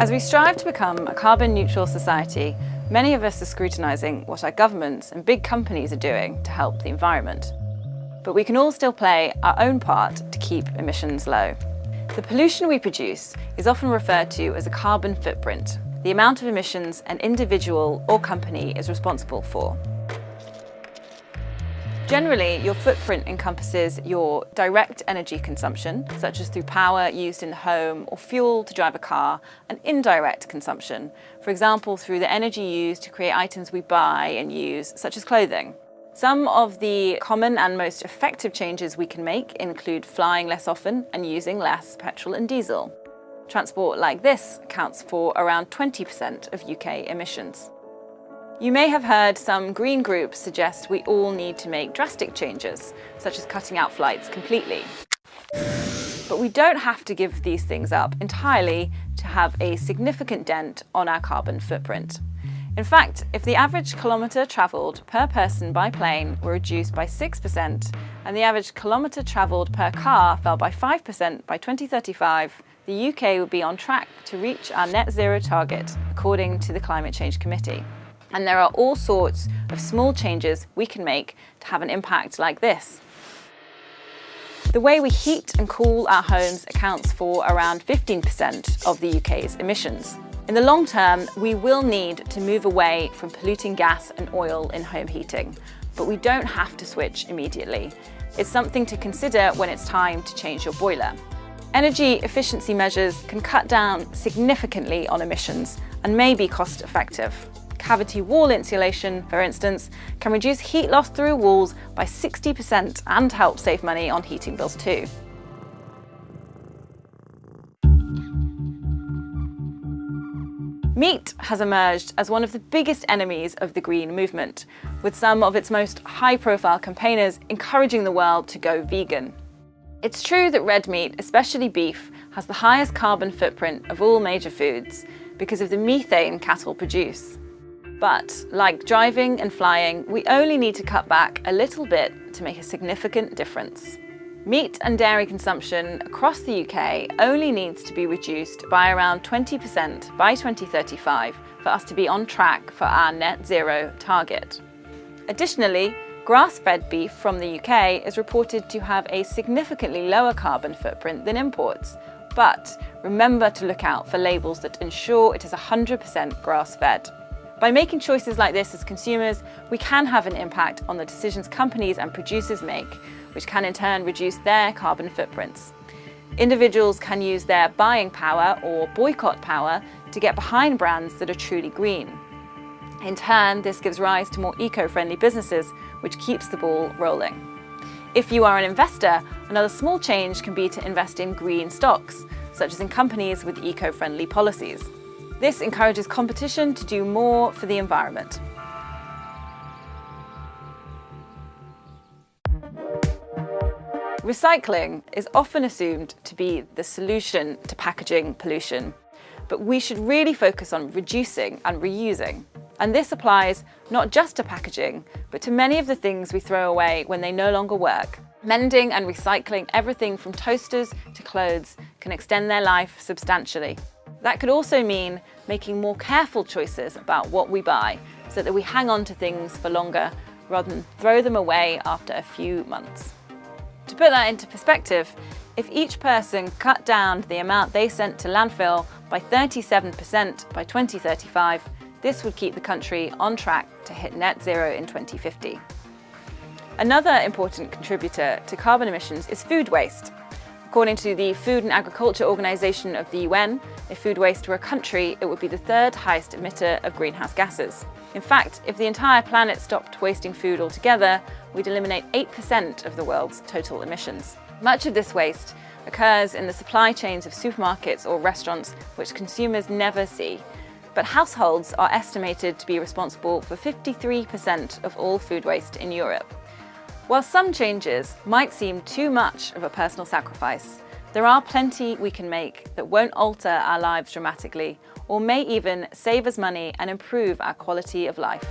As we strive to become a carbon-neutral society, many of us are scrutinising what our governments and big companies are doing to help the environment. But we can all still play our own part to keep emissions low. The pollution we produce is often referred to as a carbon footprint, the amount of emissions an individual or company is responsible for. Generally, your footprint encompasses your direct energy consumption, such as through power used in the home or fuel to drive a car, and indirect consumption, for example, through the energy used to create items we buy and use, such as clothing. Some of the common and most effective changes we can make include flying less often and using less petrol and diesel. Transport like this accounts for around 20% of UK emissions. You may have heard some green groups suggest we all need to make drastic changes, such as cutting out flights completely. But we don't have to give these things up entirely to have a significant dent on our carbon footprint. In fact, if the average kilometre travelled per person by plane were reduced by 6% and the average kilometre travelled per car fell by 5% by 2035, the UK would be on track to reach our net zero target, according to the Climate Change Committee. And there are all sorts of small changes we can make to have an impact like this. The way we heat and cool our homes accounts for around 15% of the UK's emissions. In the long term, we will need to move away from polluting gas and oil in home heating, but we don't have to switch immediately. It's something to consider when it's time to change your boiler. Energy efficiency measures can cut down significantly on emissions and may be cost-effective. Cavity wall insulation, for instance, can reduce heat loss through walls by 60% and help save money on heating bills too. Meat has emerged as one of the biggest enemies of the green movement, with some of its most high-profile campaigners encouraging the world to go vegan. It's true that red meat, especially beef, has the highest carbon footprint of all major foods because of the methane cattle produce. But, like driving and flying, we only need to cut back a little bit to make a significant difference. Meat and dairy consumption across the UK only needs to be reduced by around 20% by 2035 for us to be on track for our net zero target. Additionally, grass-fed beef from the UK is reported to have a significantly lower carbon footprint than imports. But remember to look out for labels that ensure it is 100% grass-fed. By making choices like this as consumers, we can have an impact on the decisions companies and producers make, which can in turn reduce their carbon footprints. Individuals can use their buying power or boycott power to get behind brands that are truly green. In turn, this gives rise to more eco-friendly businesses, which keeps the ball rolling. If you are an investor, another small change can be to invest in green stocks, such as in companies with eco-friendly policies. This encourages competition to do more for the environment. Recycling is often assumed to be the solution to packaging pollution, but we should really focus on reducing and reusing. And this applies not just to packaging, but to many of the things we throw away when they no longer work. Mending and recycling everything from toasters to clothes can extend their life substantially. That could also mean making more careful choices about what we buy so that we hang on to things for longer rather than throw them away after a few months. To put that into perspective, if each person cut down the amount they sent to landfill by 37% by 2035, this would keep the country on track to hit net zero in 2050. Another important contributor to carbon emissions is food waste. According to the Food and Agriculture Organization of the UN, if food waste were a country, it would be the third highest emitter of greenhouse gases. In fact, if the entire planet stopped wasting food altogether, we'd eliminate 8% of the world's total emissions. Much of this waste occurs in the supply chains of supermarkets or restaurants, which consumers never see. But households are estimated to be responsible for 53% of all food waste in Europe. While some changes might seem too much of a personal sacrifice, there are plenty we can make that won't alter our lives dramatically or may even save us money and improve our quality of life.